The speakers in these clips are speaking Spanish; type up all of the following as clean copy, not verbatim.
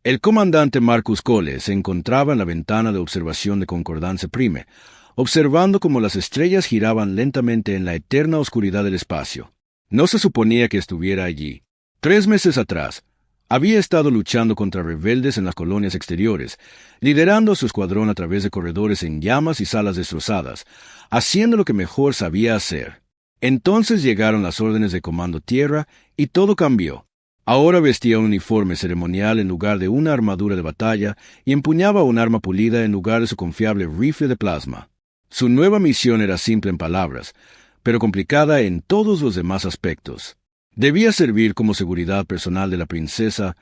El comandante Marcus Cole se encontraba en la ventana de observación de Concordance Prime, observando cómo las estrellas giraban lentamente en la eterna oscuridad del espacio. No se suponía que estuviera allí. 3 meses atrás, había estado luchando contra rebeldes en las colonias exteriores, liderando a su escuadrón a través de corredores en llamas y salas destrozadas, haciendo lo que mejor sabía hacer. Entonces llegaron las órdenes de Comando Tierra y todo cambió. Ahora vestía un uniforme ceremonial en lugar de una armadura de batalla y empuñaba un arma pulida en lugar de su confiable rifle de plasma. Su nueva misión era simple en palabras, pero complicada en todos los demás aspectos. Debía servir como seguridad personal de la princesa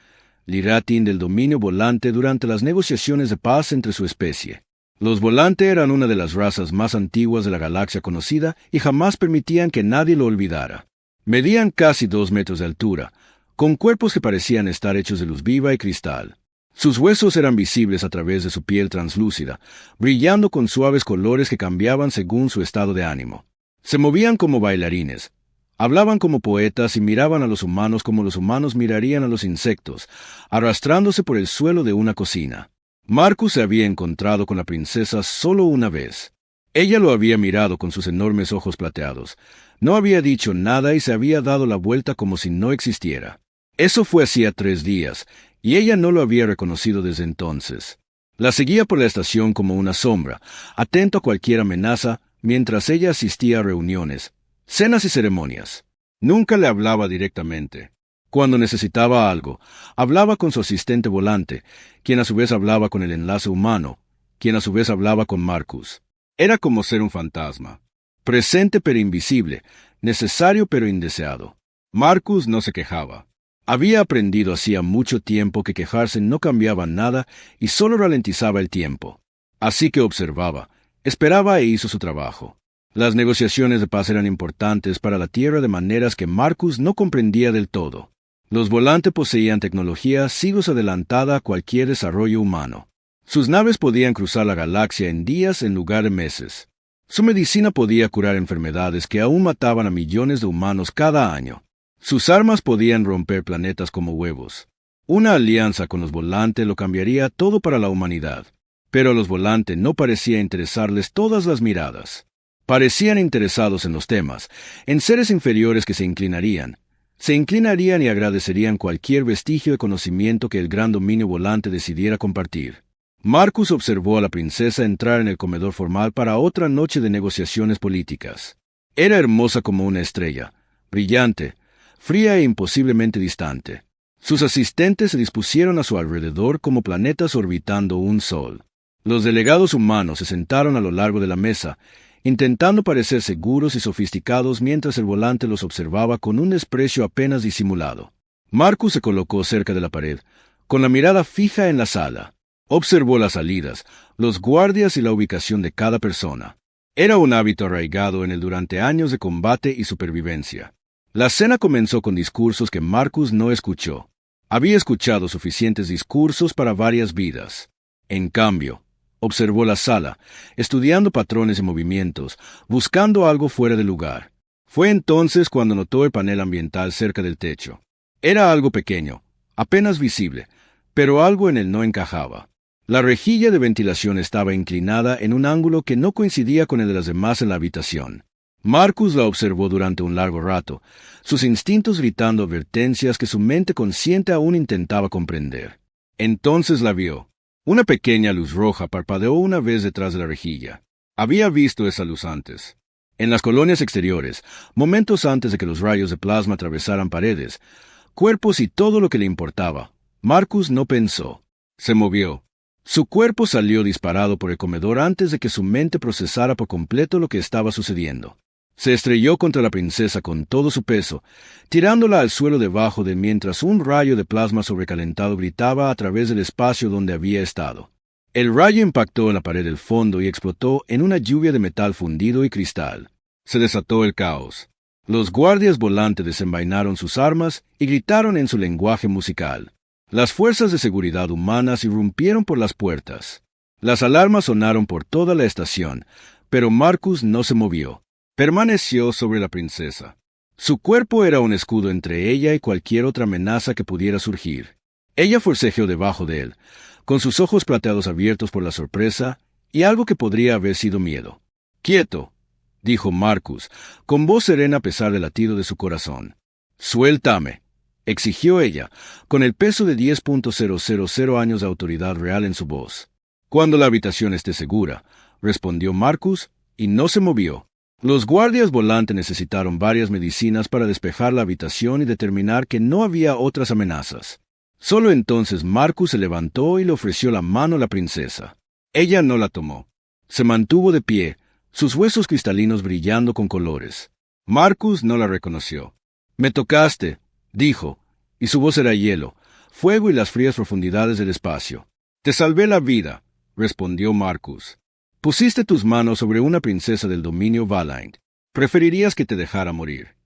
Lyratin del dominio volante durante las negociaciones de paz entre su especie. Los Volante eran una de las razas más antiguas de la galaxia conocida y jamás permitían que nadie lo olvidara. Medían casi 2 metros de altura, con cuerpos que parecían estar hechos de luz viva y cristal. Sus huesos eran visibles a través de su piel translúcida, brillando con suaves colores que cambiaban según su estado de ánimo. Se movían como bailarines, hablaban como poetas y miraban a los humanos como los humanos mirarían a los insectos, arrastrándose por el suelo de una cocina. Marcus se había encontrado con la princesa solo una vez. Ella lo había mirado con sus enormes ojos plateados. No había dicho nada y se había dado la vuelta como si no existiera. Eso fue hacía 3 días, y ella no lo había reconocido desde entonces. La seguía por la estación como una sombra, atento a cualquier amenaza, mientras ella asistía a reuniones, cenas y ceremonias. Nunca le hablaba directamente. Cuando necesitaba algo, hablaba con su asistente volante, quien a su vez hablaba con el enlace humano, quien a su vez hablaba con Marcus. Era como ser un fantasma. Presente pero invisible, necesario pero indeseado. Marcus no se quejaba. Había aprendido hacía mucho tiempo que quejarse no cambiaba nada y solo ralentizaba el tiempo. Así que observaba, esperaba e hizo su trabajo. Las negociaciones de paz eran importantes para la Tierra de maneras que Marcus no comprendía del todo. Los Volante poseían tecnología siglos adelantada a cualquier desarrollo humano. Sus naves podían cruzar la galaxia en días en lugar de meses. Su medicina podía curar enfermedades que aún mataban a millones de humanos cada año. Sus armas podían romper planetas como huevos. Una alianza con los Volante lo cambiaría todo para la humanidad. Pero a los Volante no parecía interesarles todas las miradas. Parecían interesados en los temas, en seres inferiores que se inclinarían y agradecerían cualquier vestigio de conocimiento que el gran dominio Volante decidiera compartir. Marcus observó a la princesa entrar en el comedor formal para otra noche de negociaciones políticas. Era hermosa como una estrella, brillante, fría e imposiblemente distante. Sus asistentes se dispusieron a su alrededor como planetas orbitando un sol. Los delegados humanos se sentaron a lo largo de la mesa, intentando parecer seguros y sofisticados mientras el Volante los observaba con un desprecio apenas disimulado. Marcus se colocó cerca de la pared, con la mirada fija en la sala. Observó las salidas, los guardias y la ubicación de cada persona. Era un hábito arraigado en él durante años de combate y supervivencia. La cena comenzó con discursos que Marcus no escuchó. Había escuchado suficientes discursos para varias vidas. En cambio, observó la sala, estudiando patrones y movimientos, buscando algo fuera de lugar. Fue entonces cuando notó el panel ambiental cerca del techo. Era algo pequeño, apenas visible, pero algo en él no encajaba. La rejilla de ventilación estaba inclinada en un ángulo que no coincidía con el de las demás en la habitación. Marcus la observó durante un largo rato, sus instintos gritando advertencias que su mente consciente aún intentaba comprender. Entonces la vio. Una pequeña luz roja parpadeó una vez detrás de la rejilla. Había visto esa luz antes. En las colonias exteriores, momentos antes de que los rayos de plasma atravesaran paredes, cuerpos y todo lo que le importaba. Marcus no pensó. Se movió. Su cuerpo salió disparado por el comedor antes de que su mente procesara por completo lo que estaba sucediendo. Se estrelló contra la princesa con todo su peso, tirándola al suelo debajo de mientras un rayo de plasma sobrecalentado gritaba a través del espacio donde había estado. El rayo impactó en la pared del fondo y explotó en una lluvia de metal fundido y cristal. Se desató el caos. Los guardias Volante desenvainaron sus armas y gritaron en su lenguaje musical. Las fuerzas de seguridad humanas irrumpieron por las puertas. Las alarmas sonaron por toda la estación, pero Marcus no se movió. Permaneció sobre la princesa. Su cuerpo era un escudo entre ella y cualquier otra amenaza que pudiera surgir. Ella forcejeó debajo de él, con sus ojos plateados abiertos por la sorpresa y algo que podría haber sido miedo. «Quieto», dijo Marcus, con voz serena a pesar del latido de su corazón. «Suéltame», exigió ella, con el peso de 10.000 años de autoridad real en su voz. «Cuando la habitación esté segura», respondió Marcus, y no se movió. Los guardias volantes necesitaron varias medicinas para despejar la habitación y determinar que no había otras amenazas. Solo entonces Marcus se levantó y le ofreció la mano a la princesa. Ella no la tomó. Se mantuvo de pie, sus huesos cristalinos brillando con colores. Marcus no la reconoció. «Me tocaste», dijo, y su voz era hielo, fuego y las frías profundidades del espacio. «Te salvé la vida», respondió Marcus. «Pusiste tus manos sobre una princesa del dominio Valain. Preferirías que te dejara morir».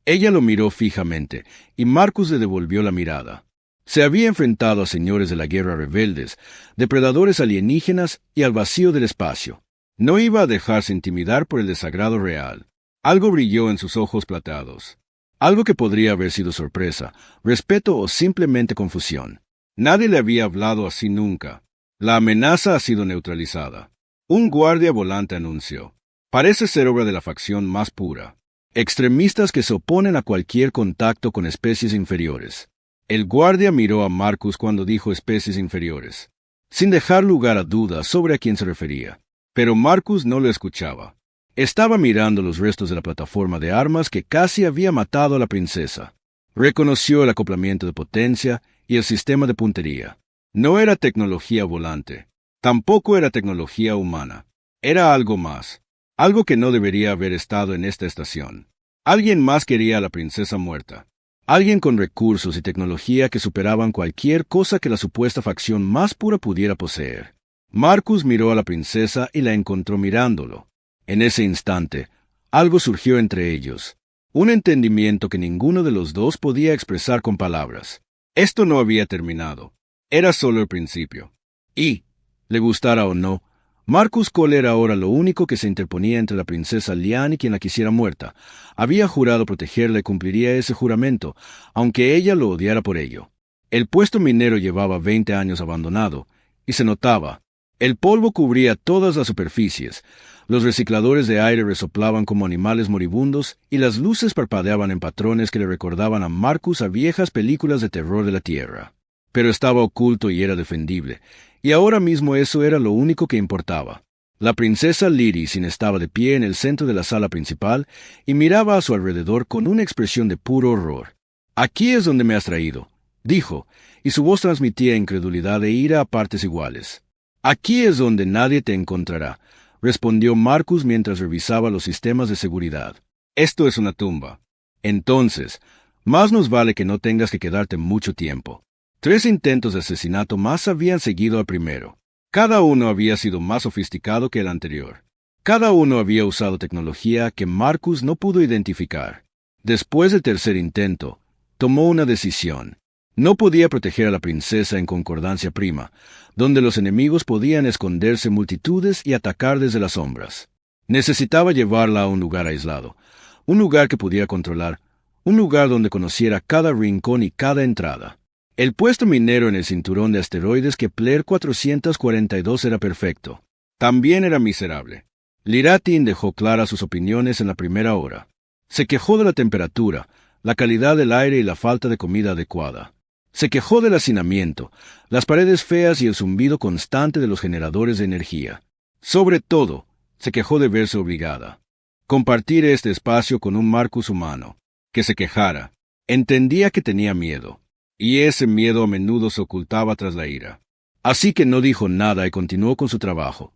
Ella lo miró fijamente, y Marcus le devolvió la mirada. Se había enfrentado a señores de la guerra rebeldes, depredadores alienígenas y al vacío del espacio. No iba a dejarse intimidar por el desagrado real. Algo brilló en sus ojos plateados. Algo que podría haber sido sorpresa, respeto o simplemente confusión. Nadie le había hablado así nunca. La amenaza ha sido neutralizada. Un guardia volante anunció. Parece ser obra de la facción más pura. Extremistas que se oponen a cualquier contacto con especies inferiores. El guardia miró a Marcus cuando dijo especies inferiores, sin dejar lugar a dudas sobre a quién se refería. Pero Marcus no lo escuchaba. Estaba mirando los restos de la plataforma de armas que casi había matado a la princesa. Reconoció el acoplamiento de potencia y el sistema de puntería. No era tecnología volante. Tampoco era tecnología humana. Era algo más. Algo que no debería haber estado en esta estación. Alguien más quería a la princesa muerta. Alguien con recursos y tecnología que superaban cualquier cosa que la supuesta facción más pura pudiera poseer. Marcus miró a la princesa y la encontró mirándolo. En ese instante, algo surgió entre ellos. Un entendimiento que ninguno de los dos podía expresar con palabras. Esto no había terminado. Era solo el principio. Y, le gustara o no, Marcus Cole era ahora lo único que se interponía entre la princesa Lian y quien la quisiera muerta. Había jurado protegerla y cumpliría ese juramento, aunque ella lo odiara por ello. El puesto minero llevaba 20 años abandonado, y se notaba. El polvo cubría todas las superficies, los recicladores de aire resoplaban como animales moribundos y las luces parpadeaban en patrones que le recordaban a Marcus a viejas películas de terror de la Tierra. Pero estaba oculto y era defendible, y ahora mismo eso era lo único que importaba. La princesa Lyris estaba de pie en el centro de la sala principal y miraba a su alrededor con una expresión de puro horror. «Aquí es donde me has traído», dijo, y su voz transmitía incredulidad e ira a partes iguales. «Aquí es donde nadie te encontrará», respondió Marcus mientras revisaba los sistemas de seguridad. «Esto es una tumba. Entonces, más nos vale que no tengas que quedarte mucho tiempo». 3 intentos de asesinato más habían seguido al primero. Cada uno había sido más sofisticado que el anterior. Cada uno había usado tecnología que Marcus no pudo identificar. Después del tercer intento, tomó una decisión. No podía proteger a la princesa en Concordancia Prima, donde los enemigos podían esconderse multitudes y atacar desde las sombras. Necesitaba llevarla a un lugar aislado, un lugar que pudiera controlar, un lugar donde conociera cada rincón y cada entrada. El puesto minero en el cinturón de asteroides Kepler 442 era perfecto. También era miserable. Liratin dejó claras sus opiniones en la primera hora. Se quejó de la temperatura, la calidad del aire y la falta de comida adecuada. Se quejó del hacinamiento, las paredes feas y el zumbido constante de los generadores de energía. Sobre todo, se quejó de verse obligada. Compartir este espacio con un Marcus humano. Que se quejara. Entendía que tenía miedo. Y ese miedo a menudo se ocultaba tras la ira. Así que no dijo nada y continuó con su trabajo.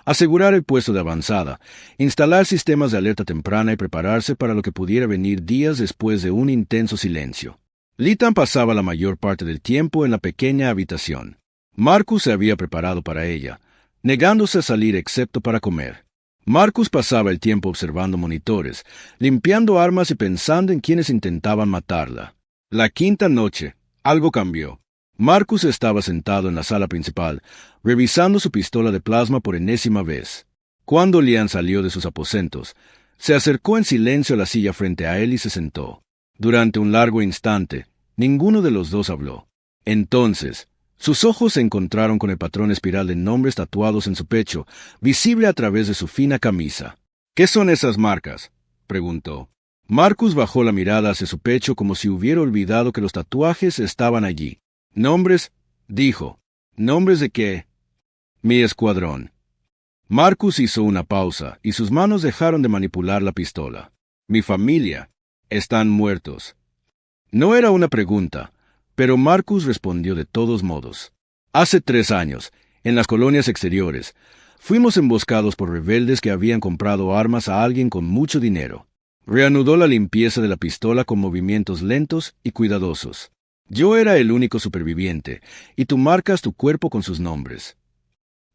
Asegurar el puesto de avanzada, instalar sistemas de alerta temprana y prepararse para lo que pudiera venir días después de un intenso silencio. Litan pasaba la mayor parte del tiempo en la pequeña habitación. Marcus se había preparado para ella, negándose a salir excepto para comer. Marcus pasaba el tiempo observando monitores, limpiando armas y pensando en quienes intentaban matarla. La quinta noche, algo cambió. Marcus estaba sentado en la sala principal, revisando su pistola de plasma por enésima vez. Cuando Lian salió de sus aposentos, se acercó en silencio a la silla frente a él y se sentó. Durante un largo instante, ninguno de los dos habló. Entonces, sus ojos se encontraron con el patrón espiral de nombres tatuados en su pecho, visible a través de su fina camisa. «¿Qué son esas marcas?», preguntó. Marcus bajó la mirada hacia su pecho como si hubiera olvidado que los tatuajes estaban allí. «¿Nombres?», dijo. «¿Nombres de qué?». «Mi escuadrón». Marcus hizo una pausa, y sus manos dejaron de manipular la pistola. «Mi familia. Están muertos». No era una pregunta, pero Marcus respondió de todos modos. «Hace 3 años, en las colonias exteriores, fuimos emboscados por rebeldes que habían comprado armas a alguien con mucho dinero». Reanudó la limpieza de la pistola con movimientos lentos y cuidadosos. «Yo era el único superviviente, y tú marcas tu cuerpo con sus nombres».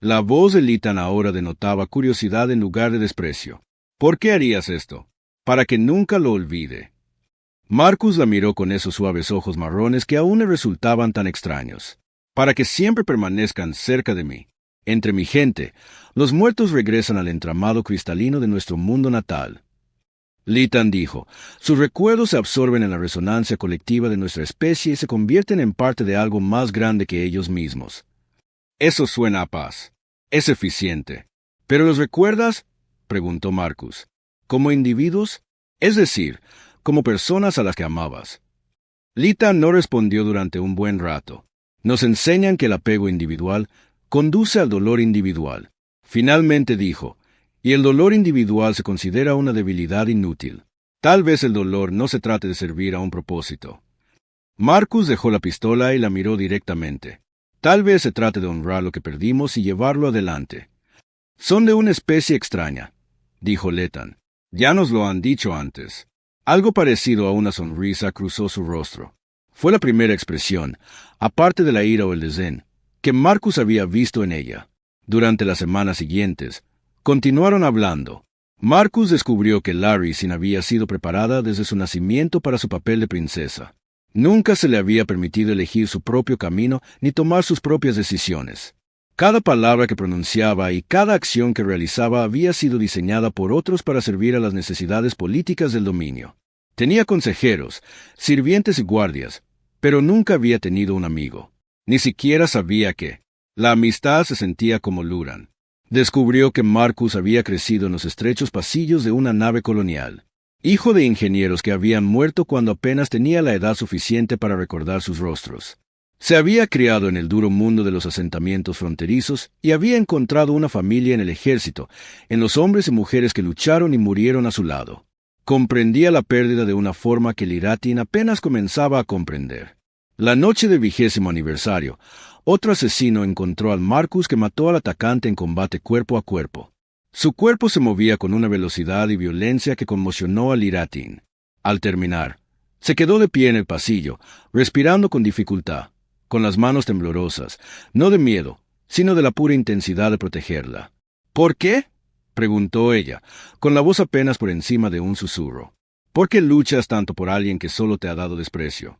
La voz de Litan ahora denotaba curiosidad en lugar de desprecio. «¿Por qué harías esto?». «Para que nunca lo olvide». Marcus la miró con esos suaves ojos marrones que aún le resultaban tan extraños. «Para que siempre permanezcan cerca de mí. Entre mi gente, los muertos regresan al entramado cristalino de nuestro mundo natal». Litan dijo, «Sus recuerdos se absorben en la resonancia colectiva de nuestra especie y se convierten en parte de algo más grande que ellos mismos». «Eso suena a paz. Es eficiente». «¿Pero los recuerdas?», preguntó Marcus. «¿Como individuos? Es decir, como personas a las que amabas». Litan no respondió durante un buen rato. «Nos enseñan que el apego individual conduce al dolor individual». Finalmente dijo, «Y el dolor individual se considera una debilidad inútil. Tal vez el dolor no se trate de servir a un propósito». Marcus dejó la pistola y la miró directamente. «Tal vez se trate de honrar lo que perdimos y llevarlo adelante». «Son de una especie extraña», dijo Litan. «Ya nos lo han dicho antes». Algo parecido a una sonrisa cruzó su rostro. Fue la primera expresión, aparte de la ira o el desdén, que Marcus había visto en ella. Durante las semanas siguientes, continuaron hablando. Marcus descubrió que Larisyn había sido preparada desde su nacimiento para su papel de princesa. Nunca se le había permitido elegir su propio camino ni tomar sus propias decisiones. Cada palabra que pronunciaba y cada acción que realizaba había sido diseñada por otros para servir a las necesidades políticas del dominio. Tenía consejeros, sirvientes y guardias, pero nunca había tenido un amigo. Ni siquiera sabía que la amistad se sentía como Luran. Descubrió que Marcus había crecido en los estrechos pasillos de una nave colonial, hijo de ingenieros que habían muerto cuando apenas tenía la edad suficiente para recordar sus rostros. Se había criado en el duro mundo de los asentamientos fronterizos y había encontrado una familia en el ejército, en los hombres y mujeres que lucharon y murieron a su lado. Comprendía la pérdida de una forma que Lyratin apenas comenzaba a comprender. La noche del 20º aniversario, otro asesino encontró al Marcus que mató al atacante en combate cuerpo a cuerpo. Su cuerpo se movía con una velocidad y violencia que conmocionó a Lyratin. Al terminar, se quedó de pie en el pasillo, respirando con dificultad, con las manos temblorosas, no de miedo, sino de la pura intensidad de protegerla. «¿Por qué?», preguntó ella, con la voz apenas por encima de un susurro. «¿Por qué luchas tanto por alguien que solo te ha dado desprecio?».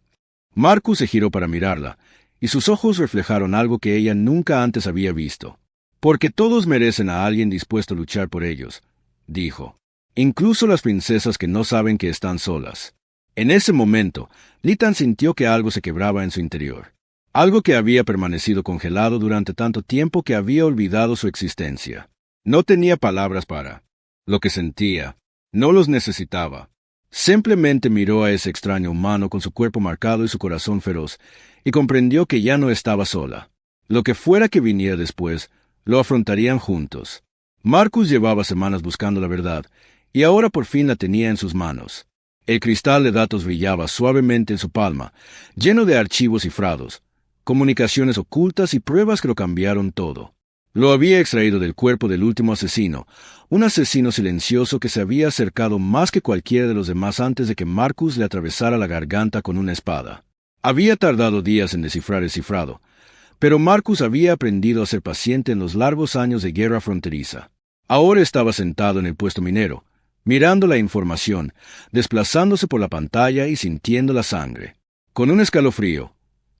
Marcus se giró para mirarla, y sus ojos reflejaron algo que ella nunca antes había visto. «Porque todos merecen a alguien dispuesto a luchar por ellos», dijo. «Incluso las princesas que no saben que están solas». En ese momento, Litan sintió que algo se quebraba en su interior. Algo que había permanecido congelado durante tanto tiempo que había olvidado su existencia. No tenía palabras para lo que sentía. No los necesitaba. Simplemente miró a ese extraño humano con su cuerpo marcado y su corazón feroz, y comprendió que ya no estaba sola. Lo que fuera que viniera después, lo afrontarían juntos. Marcus llevaba semanas buscando la verdad, y ahora por fin la tenía en sus manos. El cristal de datos brillaba suavemente en su palma, lleno de archivos cifrados, comunicaciones ocultas y pruebas que lo cambiaron todo. Lo había extraído del cuerpo del último asesino, un asesino silencioso que se había acercado más que cualquiera de los demás antes de que Marcus le atravesara la garganta con una espada. Había tardado días en descifrar el cifrado, pero Marcus había aprendido a ser paciente en los largos años de guerra fronteriza. Ahora estaba sentado en el puesto minero, mirando la información, desplazándose por la pantalla y sintiendo la sangre. Con un escalofrío.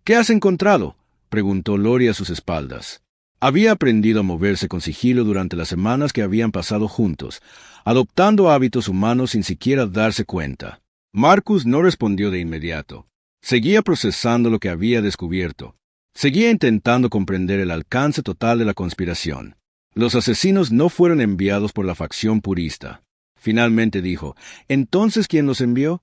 «¿Qué has encontrado?», preguntó Lori a sus espaldas. Había aprendido a moverse con sigilo durante las semanas que habían pasado juntos, adoptando hábitos humanos sin siquiera darse cuenta. Marcus no respondió de inmediato. Seguía procesando lo que había descubierto. Seguía intentando comprender el alcance total de la conspiración. Los asesinos no fueron enviados por la facción purista. Finalmente dijo, ¿entonces quién los envió?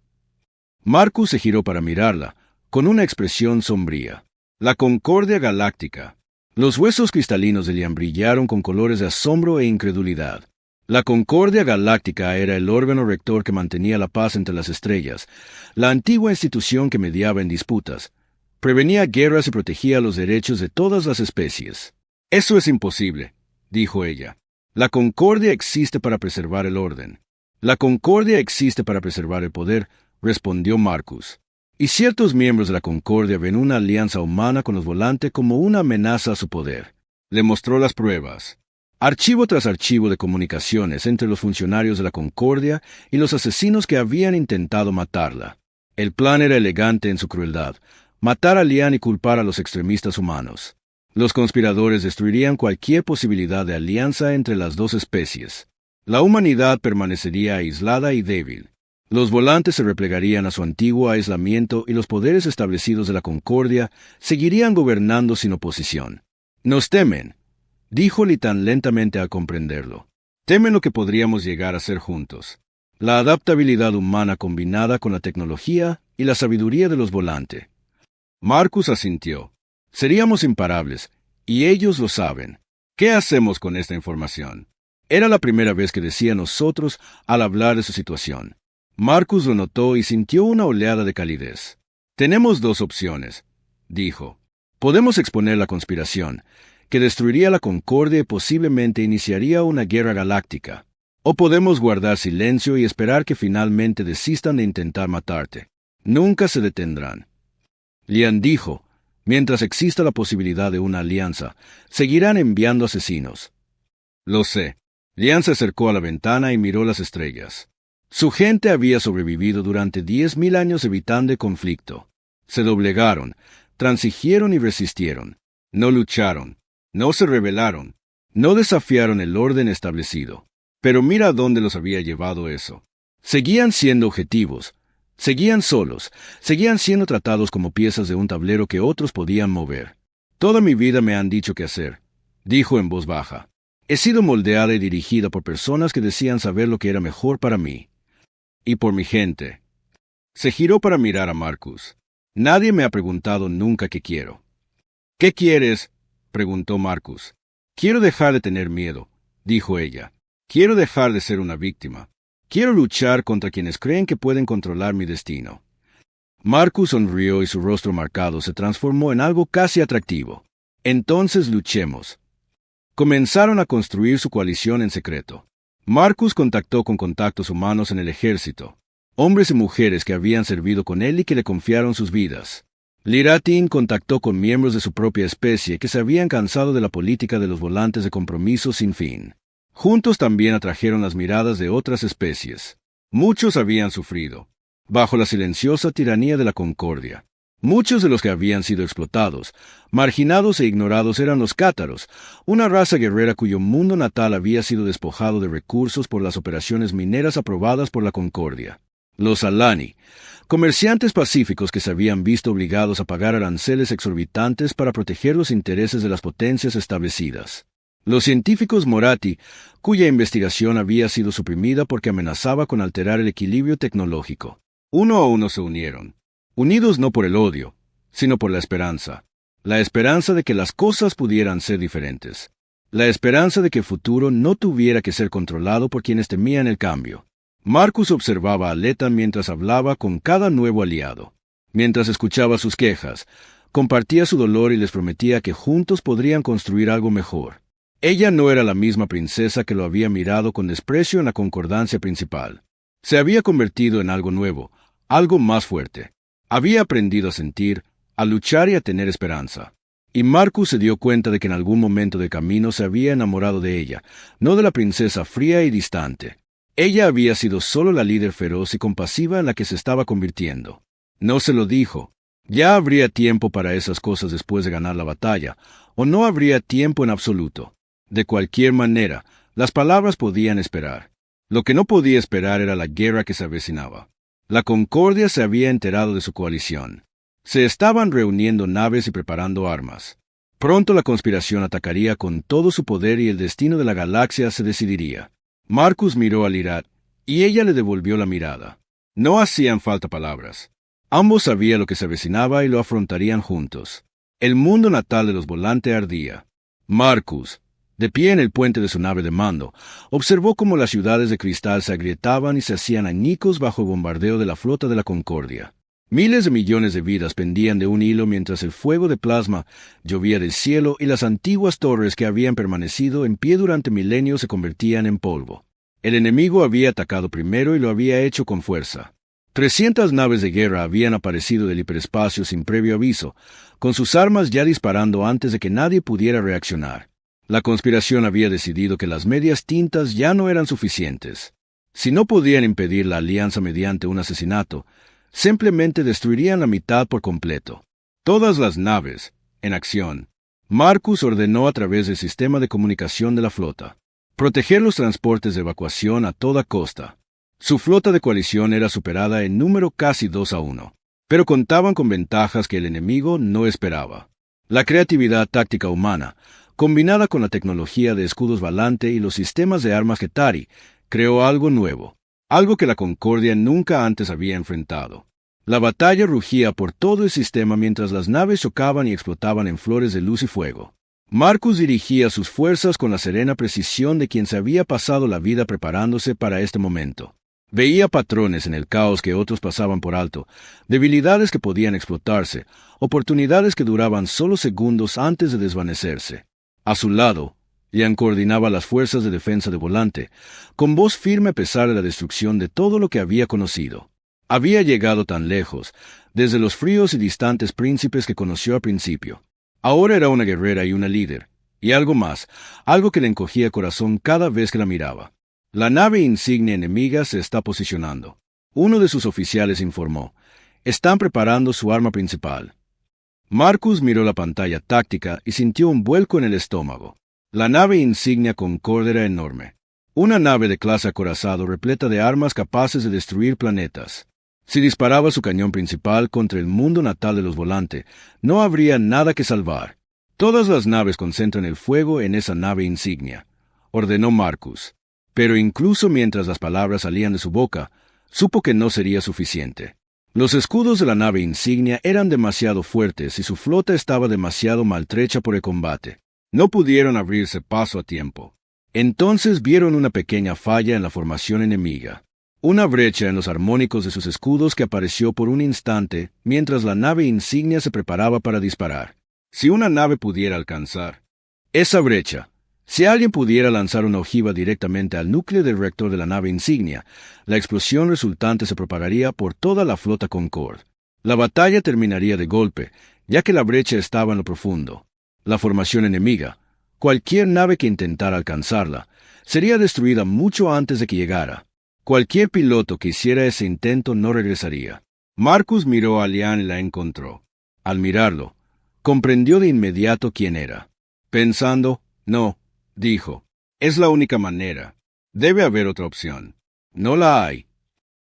Marcus se giró para mirarla, con una expresión sombría. La Concordia Galáctica. Los huesos cristalinos de Liam brillaron con colores de asombro e incredulidad. La Concordia Galáctica era el órgano rector que mantenía la paz entre las estrellas, la antigua institución que mediaba en disputas, prevenía guerras y protegía los derechos de todas las especies. Eso es imposible, dijo ella. La Concordia existe para preservar el orden. La Concordia existe para preservar el poder, respondió Marcus. Y ciertos miembros de la Concordia ven una alianza humana con los Volantes como una amenaza a su poder. Le mostró las pruebas. Archivo tras archivo de comunicaciones entre los funcionarios de la Concordia y los asesinos que habían intentado matarla. El plan era elegante en su crueldad: matar a Liam y culpar a los extremistas humanos. Los conspiradores destruirían cualquier posibilidad de alianza entre las dos especies. La humanidad permanecería aislada y débil. Los Volantes se replegarían a su antiguo aislamiento y los poderes establecidos de la Concordia seguirían gobernando sin oposición. Nos temen, dijo Litan lentamente al comprenderlo. Temen lo que podríamos llegar a ser juntos. La adaptabilidad humana combinada con la tecnología y la sabiduría de los Volantes. Marcus asintió. Seríamos imparables, y ellos lo saben. ¿Qué hacemos con esta información? Era la primera vez que decía nosotros al hablar de su situación. Marcus lo notó y sintió una oleada de calidez. Tenemos dos opciones, dijo. Podemos exponer la conspiración, que destruiría la Concordia y posiblemente iniciaría una guerra galáctica. O podemos guardar silencio y esperar que finalmente desistan de intentar matarte. Nunca se detendrán. Liam dijo, mientras exista la posibilidad de una alianza, seguirán enviando asesinos. Lo sé. Liam se acercó a la ventana y miró las estrellas. Su gente había sobrevivido durante 10.000 años evitando conflicto. Se doblegaron, transigieron y resistieron. No lucharon, no se rebelaron, no desafiaron el orden establecido. Pero mira a dónde los había llevado eso. Seguían siendo objetivos, seguían solos, seguían siendo tratados como piezas de un tablero que otros podían mover. Toda mi vida me han dicho qué hacer, dijo en voz baja. He sido moldeada y dirigida por personas que decían saber lo que era mejor para mí. Y por mi gente. Se giró para mirar a Marcus. Nadie me ha preguntado nunca qué quiero. ¿Qué quieres?, preguntó Marcus. Quiero dejar de tener miedo, dijo ella. Quiero dejar de ser una víctima. Quiero luchar contra quienes creen que pueden controlar mi destino. Marcus sonrió y su rostro marcado se transformó en algo casi atractivo. Entonces luchemos. Comenzaron a construir su coalición en secreto. Marcus contactó con contactos humanos en el ejército, hombres y mujeres que habían servido con él y que le confiaron sus vidas. Liratin contactó con miembros de su propia especie que se habían cansado de la política de los Volantes de compromiso sin fin. Juntos también atrajeron las miradas de otras especies. Muchos habían sufrido, bajo la silenciosa tiranía de la Concordia. Muchos de los que habían sido explotados, marginados e ignorados eran los cátaros, una raza guerrera cuyo mundo natal había sido despojado de recursos por las operaciones mineras aprobadas por la Concordia. Los Alani, comerciantes pacíficos que se habían visto obligados a pagar aranceles exorbitantes para proteger los intereses de las potencias establecidas. Los científicos Moratti, cuya investigación había sido suprimida porque amenazaba con alterar el equilibrio tecnológico. Uno a uno se unieron. Unidos no por el odio, sino por la esperanza de que las cosas pudieran ser diferentes, la esperanza de que el futuro no tuviera que ser controlado por quienes temían el cambio. Marcus observaba a Litan mientras hablaba con cada nuevo aliado. Mientras escuchaba sus quejas, compartía su dolor y les prometía que juntos podrían construir algo mejor. Ella no era la misma princesa que lo había mirado con desprecio en la concordancia principal. Se había convertido en algo nuevo, algo más fuerte. Había aprendido a sentir, a luchar y a tener esperanza. Y Marcus se dio cuenta de que en algún momento del camino se había enamorado de ella, no de la princesa fría y distante. Ella había sido solo la líder feroz y compasiva en la que se estaba convirtiendo. No se lo dijo. Ya habría tiempo para esas cosas después de ganar la batalla, o no habría tiempo en absoluto. De cualquier manera, las palabras podían esperar. Lo que no podía esperar era la guerra que se avecinaba. La Concordia se había enterado de su coalición. Se estaban reuniendo naves y preparando armas. Pronto la conspiración atacaría con todo su poder y el destino de la galaxia se decidiría. Marcus miró a Lyrat, y ella le devolvió la mirada. No hacían falta palabras. Ambos sabían lo que se avecinaba y lo afrontarían juntos. El mundo natal de los Volante ardía. Marcus, de pie en el puente de su nave de mando, observó cómo las ciudades de cristal se agrietaban y se hacían añicos bajo el bombardeo de la flota de la Concordia. Miles de millones de vidas pendían de un hilo mientras el fuego de plasma llovía del cielo y las antiguas torres que habían permanecido en pie durante milenios se convertían en polvo. El enemigo había atacado primero y lo había hecho con fuerza. 300 naves de guerra habían aparecido del hiperespacio sin previo aviso, con sus armas ya disparando antes de que nadie pudiera reaccionar. La conspiración había decidido que las medias tintas ya no eran suficientes. Si no podían impedir la alianza mediante un asesinato, simplemente destruirían la mitad por completo. Todas las naves, en acción. Marcus ordenó a través del sistema de comunicación de la flota. Proteger los transportes de evacuación a toda costa. Su flota de coalición era superada en número casi 2-1, pero contaban con ventajas que el enemigo no esperaba. La creatividad táctica humana, combinada con la tecnología de escudos Volante y los sistemas de armas Getari, creó algo nuevo, algo que la Concordia nunca antes había enfrentado. La batalla rugía por todo el sistema mientras las naves chocaban y explotaban en flores de luz y fuego. Marcus dirigía sus fuerzas con la serena precisión de quien se había pasado la vida preparándose para este momento. Veía patrones en el caos que otros pasaban por alto, debilidades que podían explotarse, oportunidades que duraban solo segundos antes de desvanecerse. A su lado, Ian coordinaba las fuerzas de defensa de Volante, con voz firme a pesar de la destrucción de todo lo que había conocido. Había llegado tan lejos, desde los fríos y distantes príncipes que conoció al principio. Ahora era una guerrera y una líder, y algo más, algo que le encogía el corazón cada vez que la miraba. La nave insignia enemiga se está posicionando. Uno de sus oficiales informó. Están preparando su arma principal. Marcus miró la pantalla táctica y sintió un vuelco en el estómago. La nave insignia Concorde era enorme. Una nave de clase acorazado repleta de armas capaces de destruir planetas. Si disparaba su cañón principal contra el mundo natal de los Volante, no habría nada que salvar. Todas las naves concentran el fuego en esa nave insignia, ordenó Marcus. Pero incluso mientras las palabras salían de su boca, supo que no sería suficiente. Los escudos de la nave insignia eran demasiado fuertes y su flota estaba demasiado maltrecha por el combate. No pudieron abrirse paso a tiempo. Entonces vieron una pequeña falla en la formación enemiga. Una brecha en los armónicos de sus escudos que apareció por un instante mientras la nave insignia se preparaba para disparar. Si una nave pudiera alcanzar esa brecha, si alguien pudiera lanzar una ojiva directamente al núcleo del reactor de la nave insignia, la explosión resultante se propagaría por toda la flota Concorde. La batalla terminaría de golpe, ya que la brecha estaba en lo profundo. La formación enemiga, cualquier nave que intentara alcanzarla, sería destruida mucho antes de que llegara. Cualquier piloto que hiciera ese intento no regresaría. Marcus miró a Lian y la encontró. Al mirarlo, comprendió de inmediato quién era. Pensando, no, dijo, es la única manera. Debe haber otra opción. No la hay.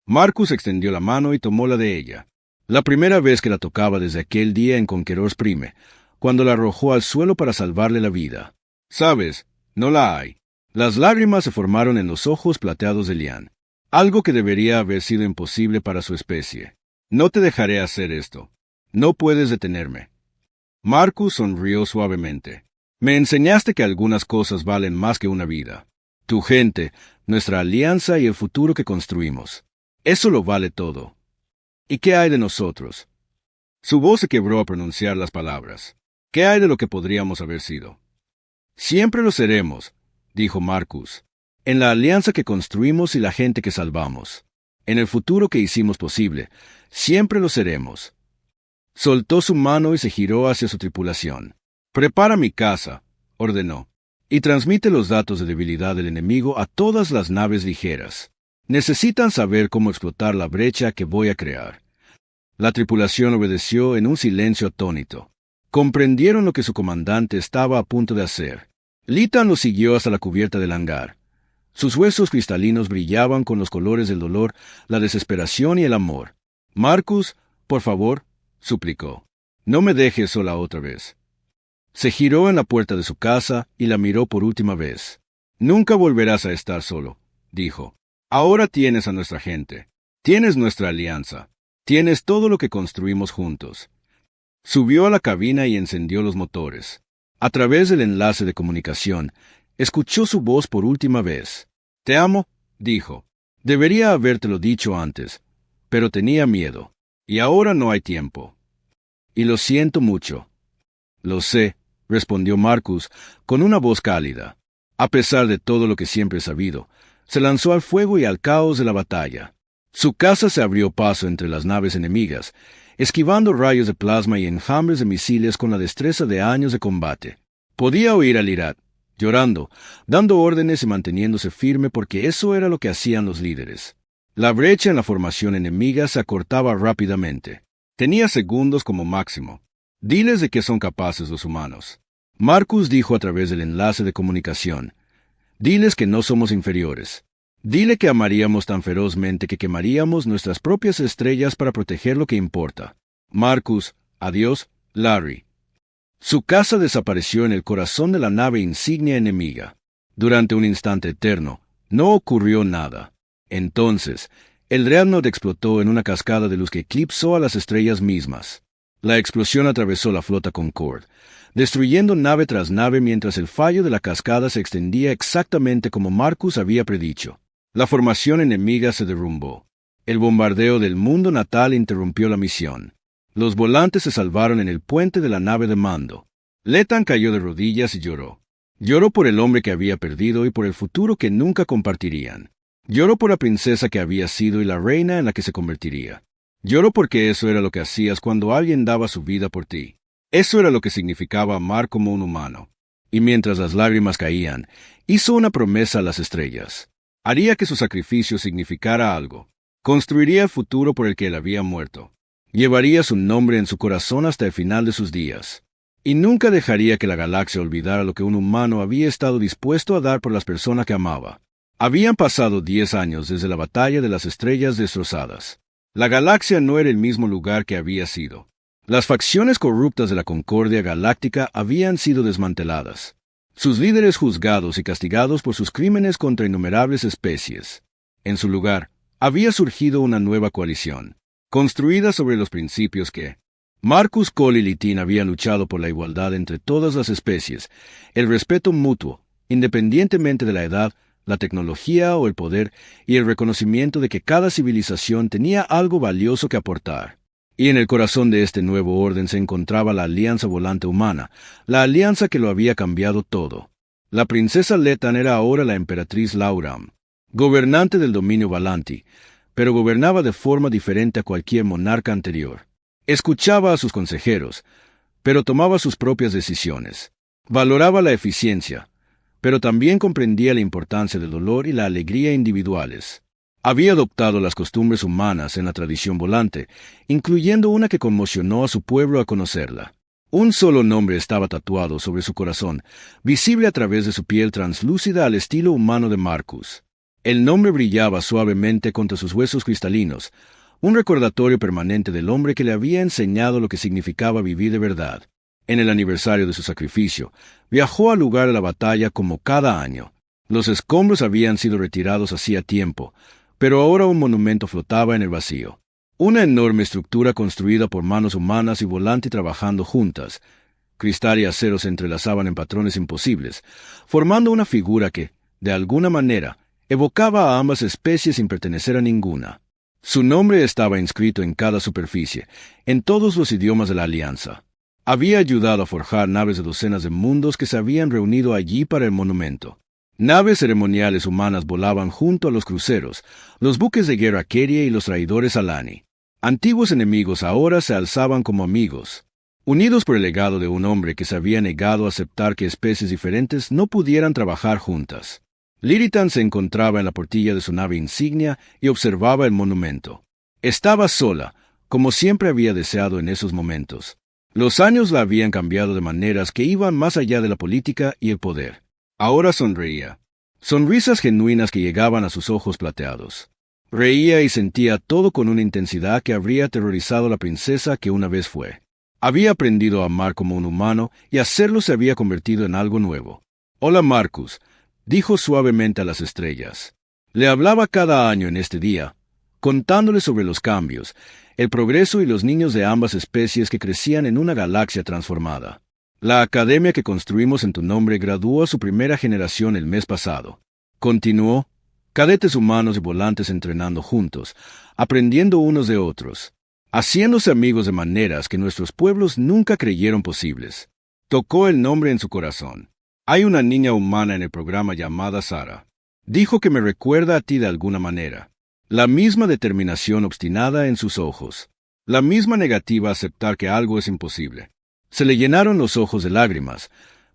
Marcus extendió la mano y tomó la de ella. La primera vez que la tocaba desde aquel día en Conquerors Prime, cuando la arrojó al suelo para salvarle la vida. Sabes, no la hay. Las lágrimas se formaron en los ojos plateados de Lian. Algo que debería haber sido imposible para su especie. No te dejaré hacer esto. No puedes detenerme. Marcus sonrió suavemente. Me enseñaste que algunas cosas valen más que una vida. Tu gente, nuestra alianza y el futuro que construimos. Eso lo vale todo. ¿Y qué hay de nosotros? Su voz se quebró a pronunciar las palabras. ¿Qué hay de lo que podríamos haber sido? Siempre lo seremos, dijo Marcus, en la alianza que construimos y la gente que salvamos. En el futuro que hicimos posible, siempre lo seremos. Soltó su mano y se giró hacia su tripulación. Prepara mi casa, ordenó, y transmite los datos de debilidad del enemigo a todas las naves ligeras. Necesitan saber cómo explotar la brecha que voy a crear. La tripulación obedeció en un silencio atónito. Comprendieron lo que su comandante estaba a punto de hacer. Litan lo siguió hasta la cubierta del hangar. Sus huesos cristalinos brillaban con los colores del dolor, la desesperación y el amor. Marcus, por favor, suplicó. No me dejes sola otra vez. Se giró en la puerta de su casa y la miró por última vez. Nunca volverás a estar solo, dijo. Ahora tienes a nuestra gente. Tienes nuestra alianza. Tienes todo lo que construimos juntos. Subió a la cabina y encendió los motores. A través del enlace de comunicación, escuchó su voz por última vez. Te amo, dijo. Debería habértelo dicho antes, pero tenía miedo. Y ahora no hay tiempo. Y lo siento mucho. Lo sé, respondió Marcus con una voz cálida. A pesar de todo lo que siempre he sabido, se lanzó al fuego y al caos de la batalla. Su casa se abrió paso entre las naves enemigas, esquivando rayos de plasma y enjambres de misiles con la destreza de años de combate. Podía oír a Lyrat, llorando, dando órdenes y manteniéndose firme porque eso era lo que hacían los líderes. La brecha en la formación enemiga se acortaba rápidamente. Tenía segundos como máximo. Diles de qué son capaces los humanos. Marcus dijo a través del enlace de comunicación. Diles que no somos inferiores. Dile que amaríamos tan ferozmente que quemaríamos nuestras propias estrellas para proteger lo que importa. Marcus, adiós, Larry. Su casa desapareció en el corazón de la nave insignia enemiga. Durante un instante eterno, no ocurrió nada. Entonces, el Dreadnought explotó en una cascada de luz que eclipsó a las estrellas mismas. La explosión atravesó la flota Concorde, destruyendo nave tras nave mientras el fallo de la cascada se extendía exactamente como Marcus había predicho. La formación enemiga se derrumbó. El bombardeo del mundo natal interrumpió la misión. Los volantes se salvaron en el puente de la nave de mando. Letan cayó de rodillas y lloró. Lloró por el hombre que había perdido y por el futuro que nunca compartirían. Lloró por la princesa que había sido y la reina en la que se convertiría. Lloró porque eso era lo que hacías cuando alguien daba su vida por ti. Eso era lo que significaba amar como un humano. Y mientras las lágrimas caían, hizo una promesa a las estrellas. Haría que su sacrificio significara algo. Construiría el futuro por el que él había muerto. Llevaría su nombre en su corazón hasta el final de sus días. Y nunca dejaría que la galaxia olvidara lo que un humano había estado dispuesto a dar por las personas que amaba. Habían pasado 10 años desde la batalla de las estrellas destrozadas. La galaxia no era el mismo lugar que había sido. Las facciones corruptas de la Concordia Galáctica habían sido desmanteladas. Sus líderes juzgados y castigados por sus crímenes contra innumerables especies. En su lugar, había surgido una nueva coalición, construida sobre los principios que Marcus, Cole y Litin habían luchado por la igualdad entre todas las especies, el respeto mutuo, independientemente de la edad, la tecnología o el poder, y el reconocimiento de que cada civilización tenía algo valioso que aportar. Y en el corazón de este nuevo orden se encontraba la Alianza Volante Humana, la alianza que lo había cambiado todo. La princesa Letan era ahora la emperatriz Lauram, gobernante del dominio Valanti, pero gobernaba de forma diferente a cualquier monarca anterior. Escuchaba a sus consejeros, pero tomaba sus propias decisiones. Valoraba la eficiencia, pero también comprendía la importancia del dolor y la alegría individuales. Había adoptado las costumbres humanas en la tradición volante, incluyendo una que conmocionó a su pueblo al conocerla. Un solo nombre estaba tatuado sobre su corazón, visible a través de su piel translúcida al estilo humano de Marcus. El nombre brillaba suavemente contra sus huesos cristalinos, un recordatorio permanente del hombre que le había enseñado lo que significaba vivir de verdad. En el aniversario de su sacrificio, viajó al lugar de la batalla como cada año. Los escombros habían sido retirados hacía tiempo, pero ahora un monumento flotaba en el vacío. Una enorme estructura construida por manos humanas y Volante trabajando juntas. Cristal y acero se entrelazaban en patrones imposibles, formando una figura que, de alguna manera, evocaba a ambas especies sin pertenecer a ninguna. Su nombre estaba inscrito en cada superficie, en todos los idiomas de la Alianza. Había ayudado a forjar naves de docenas de mundos que se habían reunido allí para el monumento. Naves ceremoniales humanas volaban junto a los cruceros, los buques de guerra Keria y los traidores Alani. Antiguos enemigos ahora se alzaban como amigos, unidos por el legado de un hombre que se había negado a aceptar que especies diferentes no pudieran trabajar juntas. Liritan se encontraba en la portilla de su nave insignia y observaba el monumento. Estaba sola, como siempre había deseado en esos momentos. Los años la habían cambiado de maneras que iban más allá de la política y el poder. Ahora sonreía. Sonrisas genuinas que llegaban a sus ojos plateados. Reía y sentía todo con una intensidad que habría aterrorizado a la princesa que una vez fue. Había aprendido a amar como un humano y hacerlo se había convertido en algo nuevo. «Hola, Marcus», dijo suavemente a las estrellas. Le hablaba cada año en este día, contándole sobre los cambios, el progreso y los niños de ambas especies que crecían en una galaxia transformada. La academia que construimos en tu nombre graduó a su primera generación el mes pasado. Continuó, cadetes humanos y volantes entrenando juntos, aprendiendo unos de otros, haciéndose amigos de maneras que nuestros pueblos nunca creyeron posibles. Tocó el nombre en su corazón. Hay una niña humana en el programa llamada Sara. Dijo que me recuerda a ti de alguna manera. La misma determinación obstinada en sus ojos. La misma negativa a aceptar que algo es imposible. Se le llenaron los ojos de lágrimas,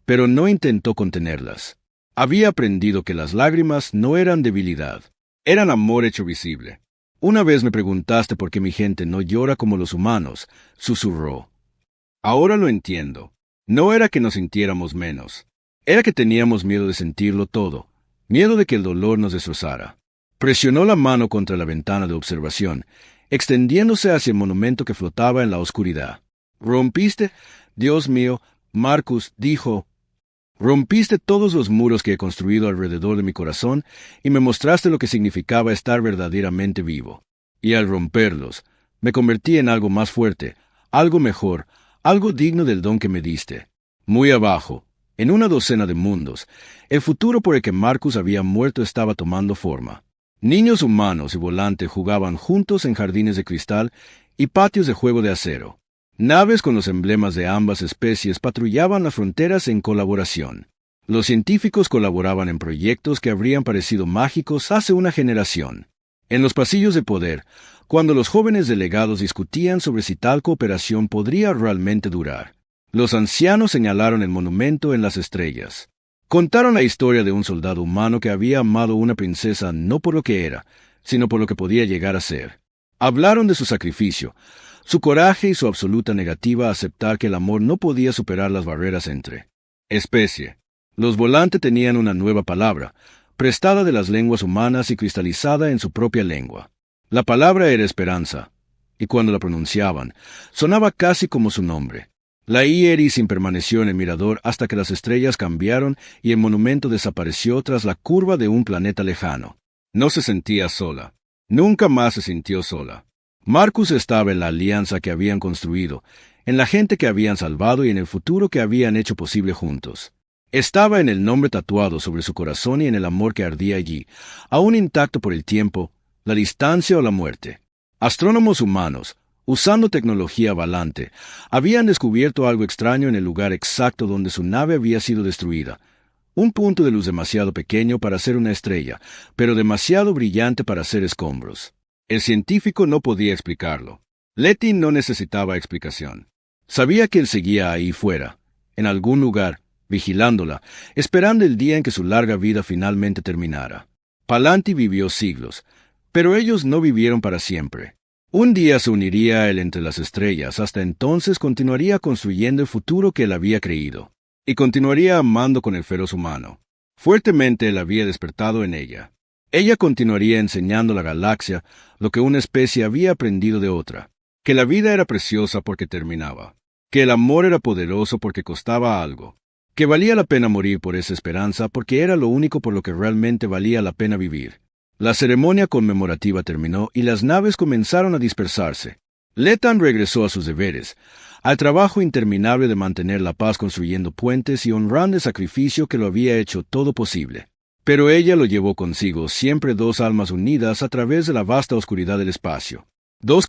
pero no intentó contenerlas. Había aprendido que las lágrimas no eran debilidad, eran amor hecho visible. Una vez me preguntaste por qué mi gente no llora como los humanos, susurró. Ahora lo entiendo. No era que nos sintiéramos menos. Era que teníamos miedo de sentirlo todo, miedo de que el dolor nos destrozara. Presionó la mano contra la ventana de observación, extendiéndose hacia el monumento que flotaba en la oscuridad. «¿Rompiste? Dios mío», Marcus dijo. «Rompiste todos los muros que he construido alrededor de mi corazón y me mostraste lo que significaba estar verdaderamente vivo. Y al romperlos, me convertí en algo más fuerte, algo mejor, algo digno del don que me diste. Muy abajo, en una docena de mundos, el futuro por el que Marcus había muerto estaba tomando forma. Niños humanos y volante jugaban juntos en jardines de cristal y patios de juego de acero. Naves con los emblemas de ambas especies patrullaban las fronteras en colaboración. Los científicos colaboraban en proyectos que habrían parecido mágicos hace una generación. En los pasillos de poder, cuando los jóvenes delegados discutían sobre si tal cooperación podría realmente durar, los ancianos señalaron el monumento en las estrellas. Contaron la historia de un soldado humano que había amado a una princesa no por lo que era, sino por lo que podía llegar a ser. Hablaron de su sacrificio, su coraje y su absoluta negativa a aceptar que el amor no podía superar las barreras entre especie. Los volantes tenían una nueva palabra, prestada de las lenguas humanas y cristalizada en su propia lengua. La palabra era esperanza, y cuando la pronunciaban, sonaba casi como su nombre. La Ieris permaneció en el mirador hasta que las estrellas cambiaron y el monumento desapareció tras la curva de un planeta lejano. No se sentía sola. Nunca más se sintió sola. Marcus estaba en la alianza que habían construido, en la gente que habían salvado y en el futuro que habían hecho posible juntos. Estaba en el nombre tatuado sobre su corazón y en el amor que ardía allí, aún intacto por el tiempo, la distancia o la muerte. Astrónomos humanos, usando tecnología Valante, habían descubierto algo extraño en el lugar exacto donde su nave había sido destruida. Un punto de luz demasiado pequeño para ser una estrella, pero demasiado brillante para ser escombros. El científico no podía explicarlo. Letty no necesitaba explicación. Sabía que él seguía ahí fuera, en algún lugar, vigilándola, esperando el día en que su larga vida finalmente terminara. Palantir vivió siglos, pero ellos no vivieron para siempre. Un día se uniría a él entre las estrellas, hasta entonces continuaría construyendo el futuro que él había creído, y continuaría amando con el feroz humano. Fuertemente él había despertado en ella. Ella continuaría enseñando a la galaxia lo que una especie había aprendido de otra, que la vida era preciosa porque terminaba, que el amor era poderoso porque costaba algo, que valía la pena morir por esa esperanza porque era lo único por lo que realmente valía la pena vivir. La ceremonia conmemorativa terminó y las naves comenzaron a dispersarse. Lethan regresó a sus deberes, al trabajo interminable de mantener la paz construyendo puentes y honrando el sacrificio que lo había hecho todo posible. Pero ella lo llevó consigo, siempre dos almas unidas a través de la vasta oscuridad del espacio. Dos